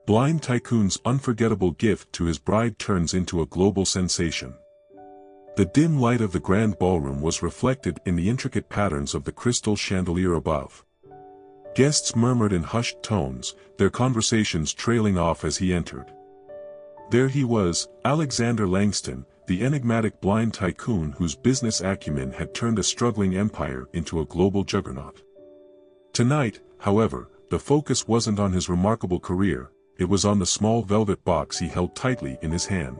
Blind Tycoon's unforgettable gift to his bride turns into a global sensation. The dim light of the grand ballroom was reflected in the intricate patterns of the crystal chandelier above. Guests murmured in hushed tones, their conversations trailing off as he entered. There he was, Alexander Langston, the enigmatic blind tycoon whose business acumen had turned a struggling empire into a global juggernaut. Tonight, however, the focus wasn't on his remarkable career, it was on the small velvet box he held tightly in his hand.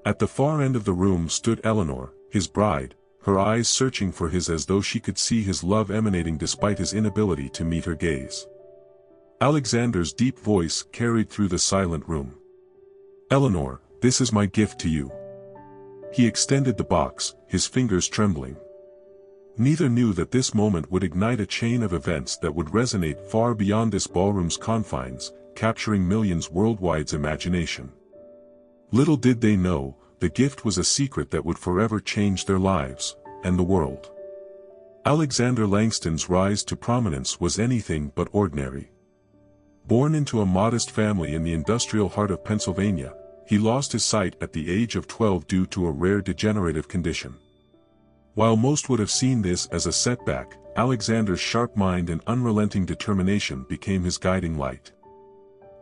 At the far end of the room stood Eleanor, his bride, her eyes searching for his as though she could see his love emanating despite his inability to meet her gaze. Alexander's deep voice carried through the silent room. "Eleanor, this is my gift to you." He extended the box, his fingers trembling. Neither knew that this moment would ignite a chain of events that would resonate far beyond this ballroom's confines, capturing millions worldwide's imagination. Little did they know, the gift was a secret that would forever change their lives, and the world. Alexander Langston's rise to prominence was anything but ordinary. Born into a modest family in the industrial heart of Pennsylvania, he lost his sight at the age of 12 due to a rare degenerative condition. While most would have seen this as a setback, Alexander's sharp mind and unrelenting determination became his guiding light.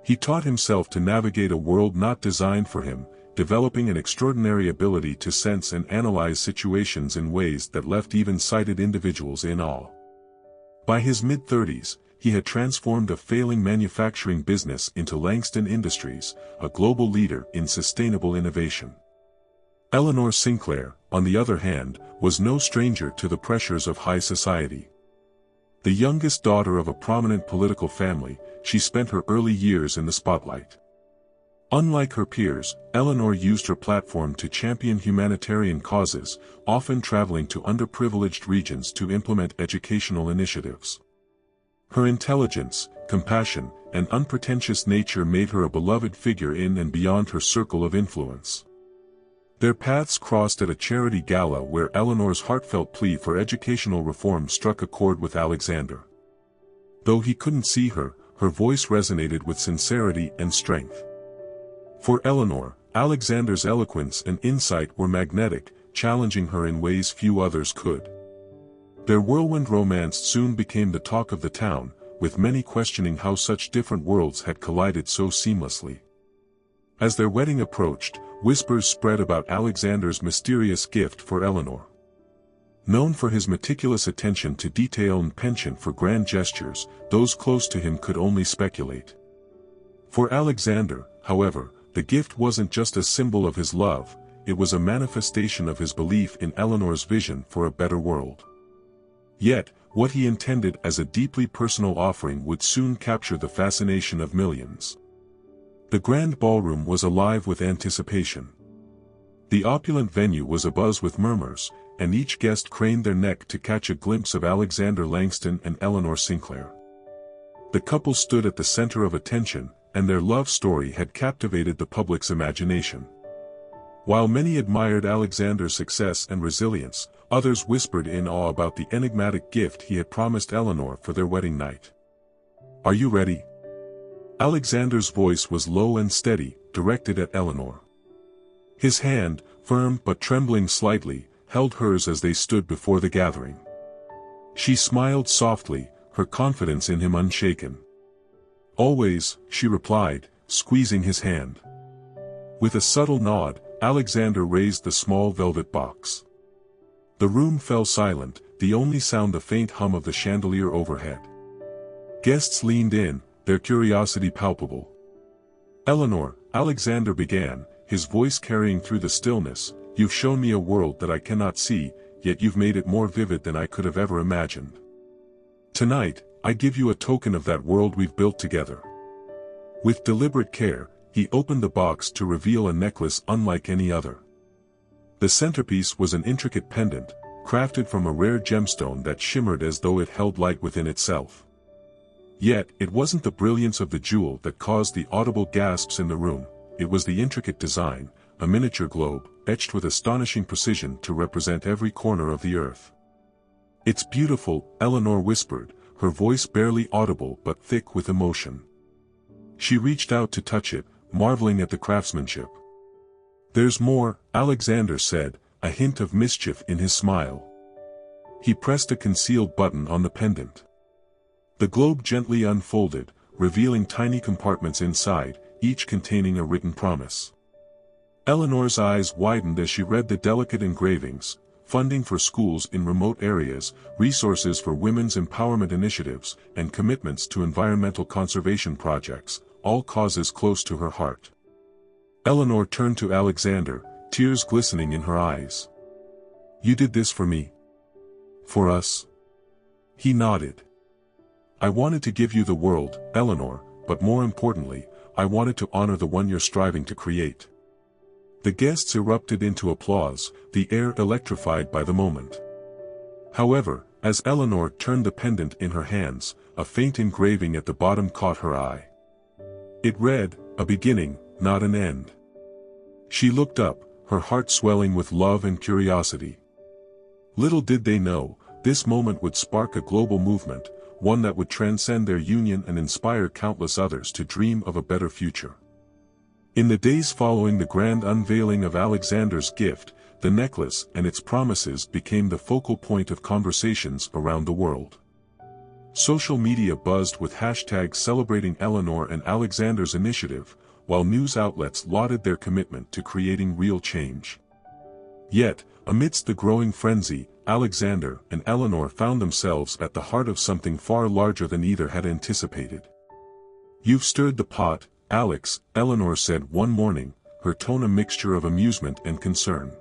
He taught himself to navigate a world not designed for him, developing an extraordinary ability to sense and analyze situations in ways that left even sighted individuals in awe. By his mid-30s, he had transformed a failing manufacturing business into Langston Industries, a global leader in sustainable innovation. Eleanor Sinclair, on the other hand, was no stranger to the pressures of high society. The youngest daughter of a prominent political family, she spent her early years in the spotlight. Unlike her peers, Eleanor used her platform to champion humanitarian causes, often traveling to underprivileged regions to implement educational initiatives. Her intelligence, compassion, and unpretentious nature made her a beloved figure in and beyond her circle of influence. Their paths crossed at a charity gala where Eleanor's heartfelt plea for educational reform struck a chord with Alexander. Though he couldn't see her, her voice resonated with sincerity and strength. For Eleanor, Alexander's eloquence and insight were magnetic, challenging her in ways few others could. Their whirlwind romance soon became the talk of the town, with many questioning how such different worlds had collided so seamlessly. As their wedding approached, whispers spread about Alexander's mysterious gift for Eleanor. Known for his meticulous attention to detail and penchant for grand gestures, those close to him could only speculate. For Alexander, however, the gift wasn't just a symbol of his love, it was a manifestation of his belief in Eleanor's vision for a better world. Yet, what he intended as a deeply personal offering would soon capture the fascination of millions. The grand ballroom was alive with anticipation. The opulent venue was abuzz with murmurs, and each guest craned their neck to catch a glimpse of Alexander Langston and Eleanor Sinclair. The couple stood at the center of attention, and their love story had captivated the public's imagination. While many admired Alexander's success and resilience, others whispered in awe about the enigmatic gift he had promised Eleanor for their wedding night. "Are you ready?" Alexander's voice was low and steady, directed at Eleanor. His hand, firm but trembling slightly, held hers as they stood before the gathering. She smiled softly, her confidence in him unshaken. "Always," she replied, squeezing his hand. With a subtle nod, Alexander raised the small velvet box. The room fell silent, the only sound the faint hum of the chandelier overhead. Guests leaned in, their curiosity palpable. "Eleanor," Alexander began, his voice carrying through the stillness, "you've shown me a world that I cannot see, yet you've made it more vivid than I could have ever imagined. Tonight, I give you a token of that world we've built together." With deliberate care, he opened the box to reveal a necklace unlike any other. The centerpiece was an intricate pendant, crafted from a rare gemstone that shimmered as though it held light within itself. Yet, it wasn't the brilliance of the jewel that caused the audible gasps in the room, it was the intricate design, a miniature globe, etched with astonishing precision to represent every corner of the earth. "It's beautiful," Eleanor whispered, her voice barely audible but thick with emotion. She reached out to touch it, marveling at the craftsmanship. "There's more," Alexander said, a hint of mischief in his smile. He pressed a concealed button on the pendant. The globe gently unfolded, revealing tiny compartments inside, each containing a written promise. Eleanor's eyes widened as she read the delicate engravings: funding for schools in remote areas, resources for women's empowerment initiatives, and commitments to environmental conservation projects, all causes close to her heart. Eleanor turned to Alexander, tears glistening in her eyes. "You did this for me? For us?" He nodded. "I wanted to give you the world, Eleanor, but more importantly, I wanted to honor the one you're striving to create." The guests erupted into applause, the air electrified by the moment. However, as Eleanor turned the pendant in her hands, a faint engraving at the bottom caught her eye. It read, "A beginning, not an end." She looked up, her heart swelling with love and curiosity. Little did they know, this moment would spark a global movement, one that would transcend their union and inspire countless others to dream of a better future. In the days following the grand unveiling of Alexander's gift, the necklace and its promises became the focal point of conversations around the world. Social media buzzed with hashtags celebrating Eleanor and Alexander's initiative, while news outlets lauded their commitment to creating real change. Yet, amidst the growing frenzy, Alexander and Eleanor found themselves at the heart of something far larger than either had anticipated. "You've stirred the pot, Alex," Eleanor said one morning, her tone a mixture of amusement and concern.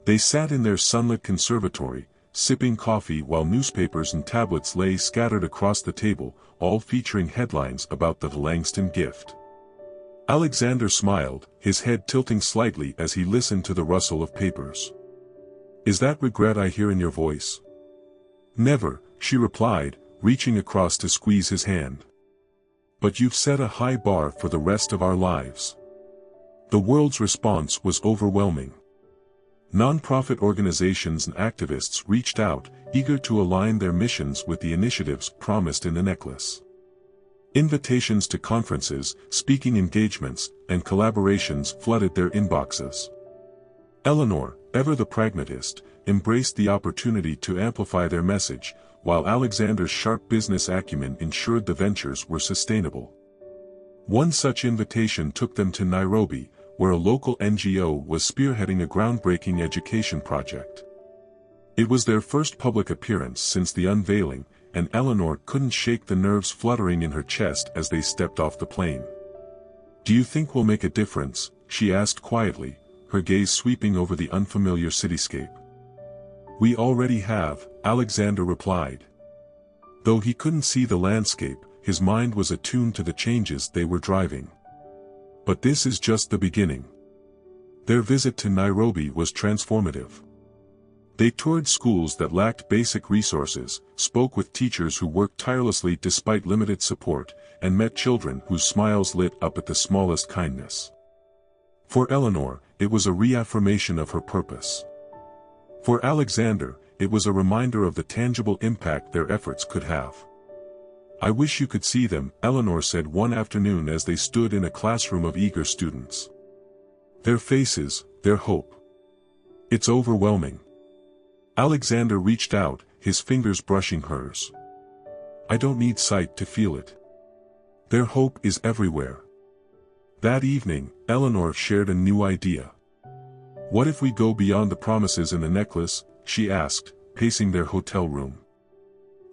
They sat in their sunlit conservatory, sipping coffee while newspapers and tablets lay scattered across the table, all featuring headlines about the Langston gift. Alexander smiled, his head tilting slightly as he listened to the rustle of papers. "Is that regret I hear in your voice?" "Never," she replied, reaching across to squeeze his hand. "But you've set a high bar for the rest of our lives." The world's response was overwhelming. Non-profit organizations and activists reached out, eager to align their missions with the initiatives promised in the necklace. Invitations to conferences, speaking engagements, and collaborations flooded their inboxes. Eleanor, ever the pragmatist, embraced the opportunity to amplify their message, while Alexander's sharp business acumen ensured the ventures were sustainable. One such invitation took them to Nairobi, where a local NGO was spearheading a groundbreaking education project. It was their first public appearance since the unveiling, and Eleanor couldn't shake the nerves fluttering in her chest as they stepped off the plane. "Do you think we'll make a difference?" she asked quietly, her gaze sweeping over the unfamiliar cityscape. "We already have," Alexander replied. Though he couldn't see the landscape, his mind was attuned to the changes they were driving. But this is just the beginning. Their visit to Nairobi was transformative. They toured schools that lacked basic resources, spoke with teachers who worked tirelessly despite limited support, and met children whose smiles lit up at the smallest kindness. For Eleanor, it was a reaffirmation of her purpose. For Alexander, it was a reminder of the tangible impact their efforts could have. "I wish you could see them," Eleanor said one afternoon as they stood in a classroom of eager students. "Their faces, their hope. It's overwhelming." Alexander reached out, his fingers brushing hers. "I don't need sight to feel it. Their hope is everywhere." That evening, Eleanor shared a new idea. "What if we go beyond the promises in the necklace?" she asked, pacing their hotel room.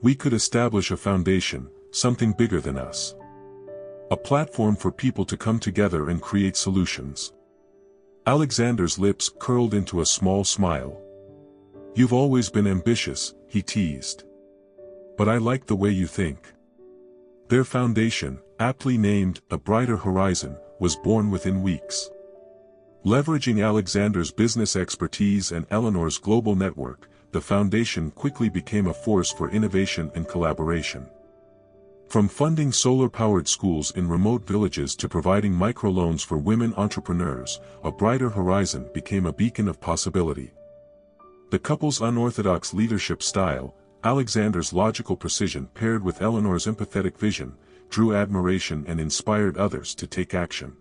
"We could establish a foundation, something bigger than us. A platform for people to come together and create solutions." Alexander's lips curled into a small smile. "You've always been ambitious," he teased. "But I like the way you think." Their foundation, aptly named A Brighter Horizon, was born within weeks. Leveraging Alexander's business expertise and Eleanor's global network, the foundation quickly became a force for innovation and collaboration. From funding solar-powered schools in remote villages to providing microloans for women entrepreneurs, A Brighter Horizon became a beacon of possibility. The couple's unorthodox leadership style, Alexander's logical precision paired with Eleanor's empathetic vision, drew admiration and inspired others to take action.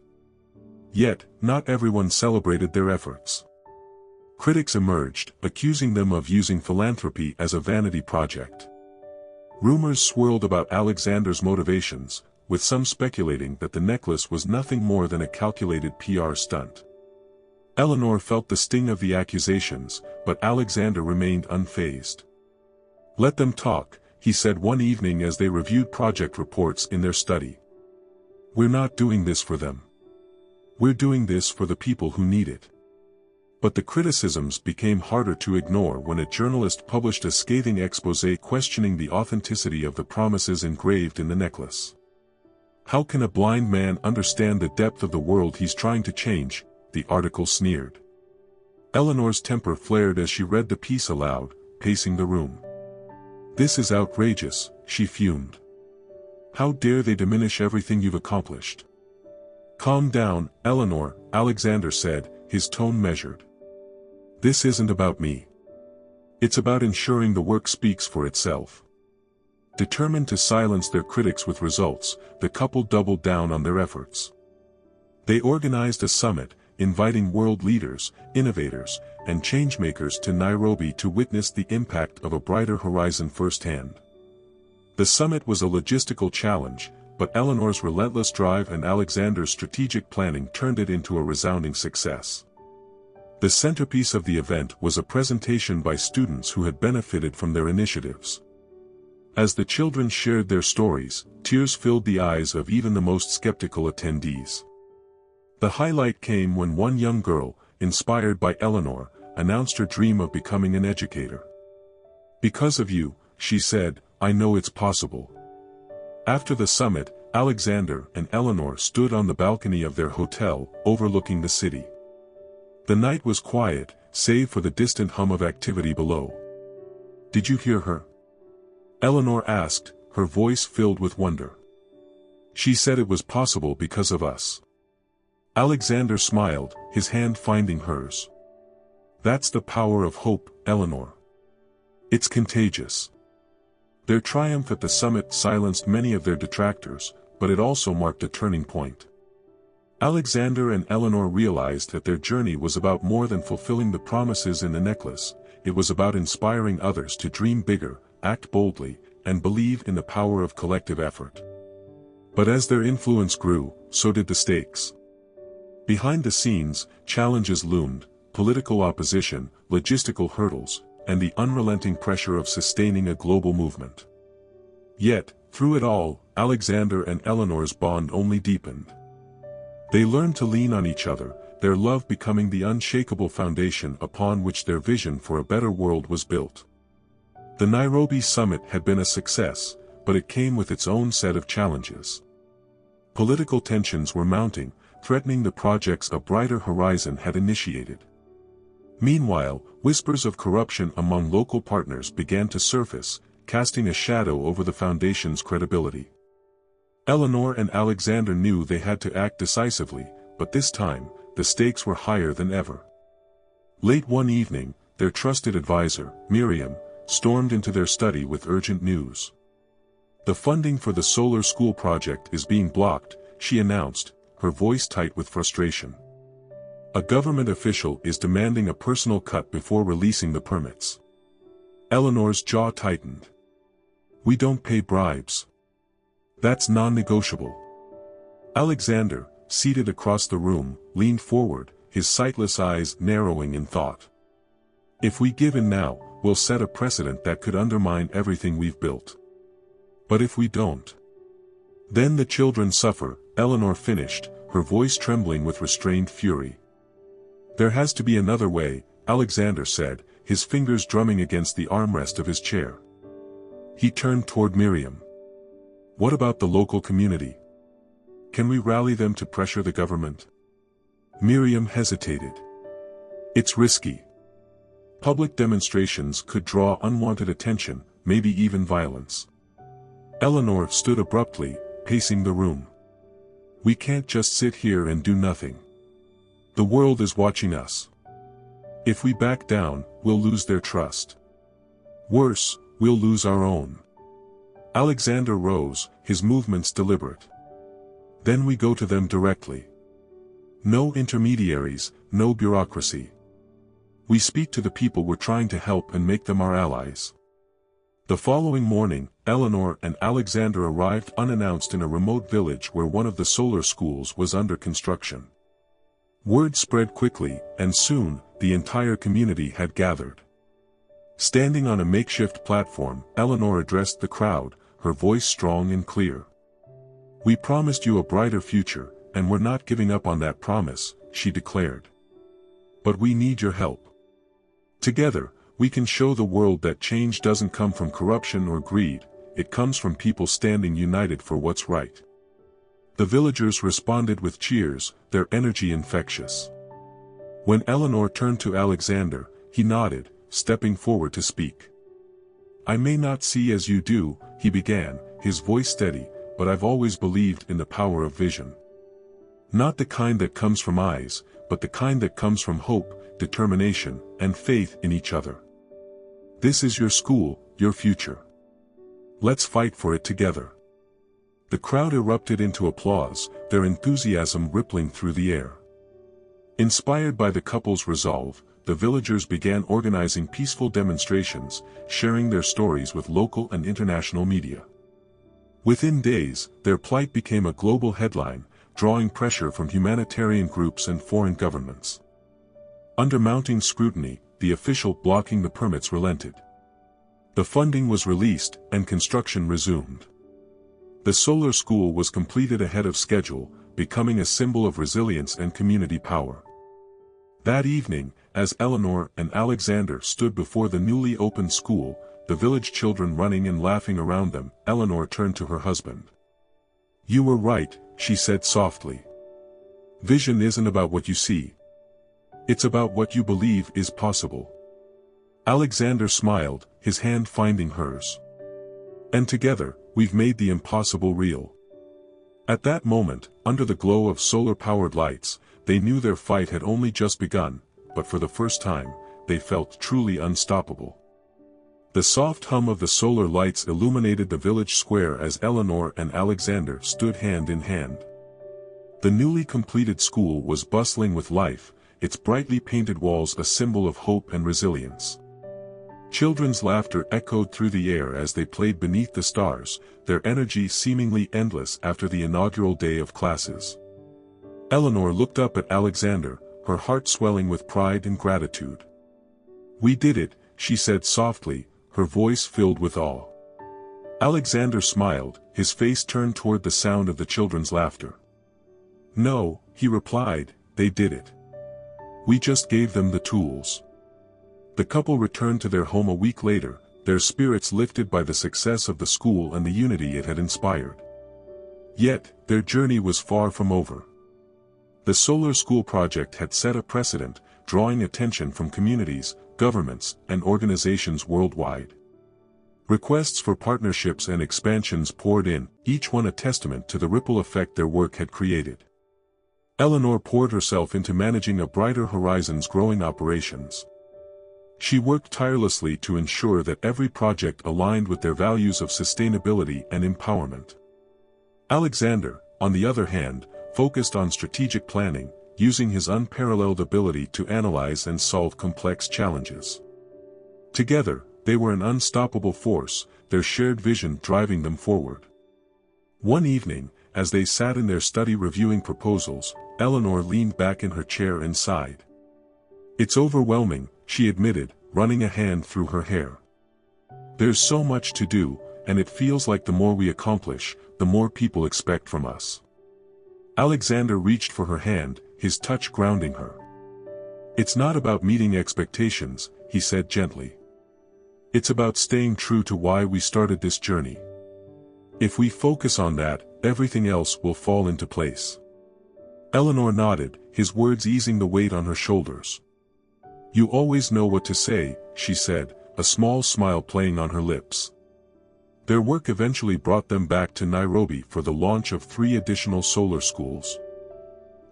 Yet, not everyone celebrated their efforts. Critics emerged, accusing them of using philanthropy as a vanity project. Rumors swirled about Alexander's motivations, with some speculating that the necklace was nothing more than a calculated PR stunt. Eleanor felt the sting of the accusations, but Alexander remained unfazed. "Let them talk," he said one evening as they reviewed project reports in their study. "We're not doing this for them. We're doing this for the people who need it." But the criticisms became harder to ignore when a journalist published a scathing exposé questioning the authenticity of the promises engraved in the necklace. "How can a blind man understand the depth of the world he's trying to change?" the article sneered. Eleanor's temper flared as she read the piece aloud, pacing the room. "This is outrageous," she fumed. "How dare they diminish everything you've accomplished?" "Calm down, Eleanor," Alexander said, his tone measured. "This isn't about me. It's about ensuring the work speaks for itself." Determined to silence their critics with results, the couple doubled down on their efforts. They organized a summit, inviting world leaders, innovators, and changemakers to Nairobi to witness the impact of a brighter horizon firsthand. The summit was a logistical challenge, but Eleanor's relentless drive and Alexander's strategic planning turned it into a resounding success. The centerpiece of the event was a presentation by students who had benefited from their initiatives. As the children shared their stories, tears filled the eyes of even the most skeptical attendees. The highlight came when one young girl, inspired by Eleanor, announced her dream of becoming an educator. "Because of you," she said, "I know it's possible." After the summit, Alexander and Eleanor stood on the balcony of their hotel, overlooking the city. The night was quiet, save for the distant hum of activity below. "Did you hear her?" Eleanor asked, her voice filled with wonder. "She said it was possible because of us." Alexander smiled, his hand finding hers. "That's the power of hope, Eleanor. It's contagious." Their triumph at the summit silenced many of their detractors, but it also marked a turning point. Alexander and Eleanor realized that their journey was about more than fulfilling the promises in the necklace. It was about inspiring others to dream bigger, act boldly, and believe in the power of collective effort. But as their influence grew, so did the stakes. Behind the scenes, challenges loomed: political opposition, logistical hurdles, and the unrelenting pressure of sustaining a global movement. Yet, through it all, Alexander and Eleanor's bond only deepened. They learned to lean on each other, their love becoming the unshakable foundation upon which their vision for a better world was built. The Nairobi summit had been a success, but it came with its own set of challenges. Political tensions were mounting, threatening the projects a brighter horizon had initiated. Meanwhile, whispers of corruption among local partners began to surface, casting a shadow over the foundation's credibility. Eleanor and Alexander knew they had to act decisively, but this time, the stakes were higher than ever. Late one evening, their trusted advisor, Miriam, stormed into their study with urgent news. "The funding for the solar school project is being blocked," she announced, her voice tight with frustration. "A government official is demanding a personal cut before releasing the permits." Eleanor's jaw tightened. "We don't pay bribes. That's non-negotiable." Alexander, seated across the room, leaned forward, his sightless eyes narrowing in thought. "If we give in now, we'll set a precedent that could undermine everything we've built. But if we don't, then the children suffer," Eleanor finished, her voice trembling with restrained fury. "There has to be another way," Alexander said, his fingers drumming against the armrest of his chair. He turned toward Miriam. "What about the local community? Can we rally them to pressure the government?" Miriam hesitated. "It's risky. Public demonstrations could draw unwanted attention, maybe even violence." Eleanor stood abruptly, pacing the room. "We can't just sit here and do nothing. The world is watching us. If we back down, we'll lose their trust. Worse, we'll lose our own." Alexander rose, his movements deliberate. Then we go to them directly. No intermediaries, no bureaucracy. We speak to the people we're trying to help and make them our allies. The following morning, Eleanor and Alexander arrived unannounced in a remote village where one of the solar schools was under construction. Word spread quickly, and soon, the entire community had gathered. Standing on a makeshift platform, Eleanor addressed the crowd, her voice strong and clear. "We promised you a brighter future, and we're not giving up on that promise," she declared. "But we need your help. Together, we can show the world that change doesn't come from corruption or greed, it comes from people standing united for what's right." The villagers responded with cheers, their energy infectious. When Eleanor turned to Alexander, he nodded, stepping forward to speak. "I may not see as you do," he began, his voice steady, "but I've always believed in the power of vision. Not the kind that comes from eyes, but the kind that comes from hope, determination, and faith in each other. This is your school, your future. Let's fight for it together." The crowd erupted into applause, their enthusiasm rippling through the air. Inspired by the couple's resolve, the villagers began organizing peaceful demonstrations, sharing their stories with local and international media. Within days, their plight became a global headline, drawing pressure from humanitarian groups and foreign governments. Under mounting scrutiny, the official blocking the permits relented. The funding was released, and construction resumed. The solar school was completed ahead of schedule, becoming a symbol of resilience and community power. That evening, as Eleanor and Alexander stood before the newly opened school, the village children running and laughing around them, Eleanor turned to her husband. "You were right," she said softly. "Vision isn't about what you see. It's about what you believe is possible." Alexander smiled, his hand finding hers. "And together, we've made the impossible real." At that moment, under the glow of solar-powered lights, they knew their fight had only just begun, but for the first time, they felt truly unstoppable. The soft hum of the solar lights illuminated the village square as Eleanor and Alexander stood hand in hand. The newly completed school was bustling with life, its brightly painted walls a symbol of hope and resilience. Children's laughter echoed through the air as they played beneath the stars, their energy seemingly endless after the inaugural day of classes. Eleanor looked up at Alexander, her heart swelling with pride and gratitude. "We did it," she said softly, her voice filled with awe. Alexander smiled, his face turned toward the sound of the children's laughter. "No," he replied, "they did it. We just gave them the tools." The couple returned to their home a week later, their spirits lifted by the success of the school and the unity it had inspired. Yet, their journey was far from over. The solar school project had set a precedent, drawing attention from communities, governments, and organizations worldwide. Requests for partnerships and expansions poured in, each one a testament to the ripple effect their work had created. Eleanor poured herself into managing a Brighter Horizons growing operations. She worked tirelessly to ensure that every project aligned with their values of sustainability and empowerment. Alexander, on the other hand, focused on strategic planning, using his unparalleled ability to analyze and solve complex challenges. Together, they were an unstoppable force, their shared vision driving them forward. One evening, as they sat in their study reviewing proposals, Eleanor leaned back in her chair and sighed. "It's overwhelming," she admitted, running a hand through her hair. "There's so much to do, and it feels like the more we accomplish, the more people expect from us." Alexander reached for her hand, his touch grounding her. "It's not about meeting expectations," he said gently. "It's about staying true to why we started this journey. If we focus on that, everything else will fall into place." Eleanor nodded, his words easing the weight on her shoulders. "You always know what to say," she said, a small smile playing on her lips. Their work eventually brought them back to Nairobi for the launch of 3 additional solar schools.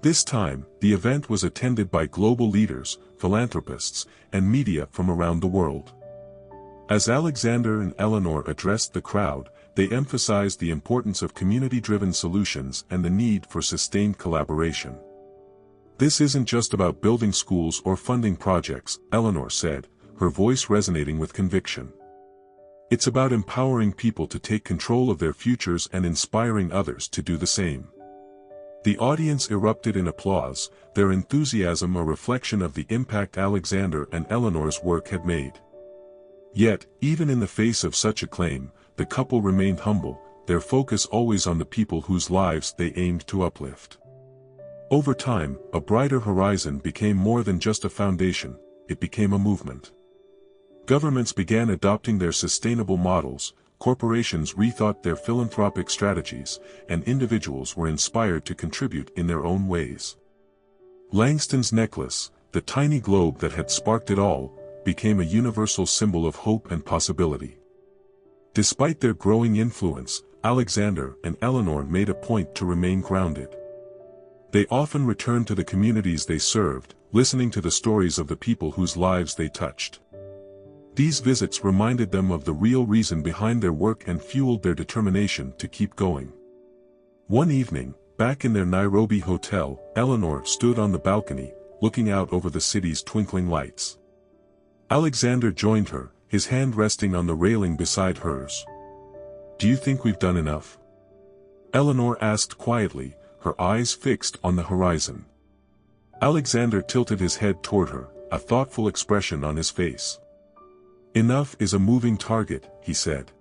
This time, the event was attended by global leaders, philanthropists, and media from around the world. As Alexander and Eleanor addressed the crowd, they emphasized the importance of community-driven solutions and the need for sustained collaboration. "This isn't just about building schools or funding projects," Eleanor said, her voice resonating with conviction. "It's about empowering people to take control of their futures and inspiring others to do the same." The audience erupted in applause, their enthusiasm a reflection of the impact Alexander and Eleanor's work had made. Yet, even in the face of such acclaim, the couple remained humble, their focus always on the people whose lives they aimed to uplift. Over time, A Brighter Horizon became more than just a foundation, it became a movement. Governments began adopting their sustainable models, corporations rethought their philanthropic strategies, and individuals were inspired to contribute in their own ways. Langston's necklace, the tiny globe that had sparked it all, became a universal symbol of hope and possibility. Despite their growing influence, Alexander and Eleanor made a point to remain grounded. They often returned to the communities they served, listening to the stories of the people whose lives they touched. These visits reminded them of the real reason behind their work and fueled their determination to keep going. One evening, back in their Nairobi hotel, Eleanor stood on the balcony, looking out over the city's twinkling lights. Alexander joined her, his hand resting on the railing beside hers. "Do you think we've done enough?" Eleanor asked quietly, her eyes fixed on the horizon. Alexander tilted his head toward her, a thoughtful expression on his face. "Enough is a moving target," he said.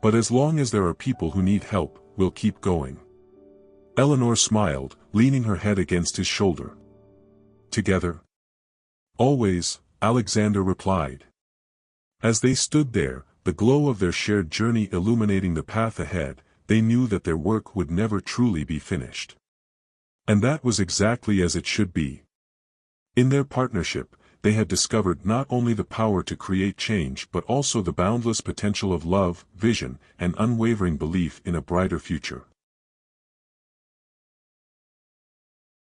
"But as long as there are people who need help, we'll keep going." Eleanor smiled, leaning her head against his shoulder. "Together?" "Always," Alexander replied. As they stood there, the glow of their shared journey illuminating the path ahead, they knew that their work would never truly be finished. And that was exactly as it should be. In their partnership, they had discovered not only the power to create change but also the boundless potential of love, vision, and unwavering belief in a brighter future.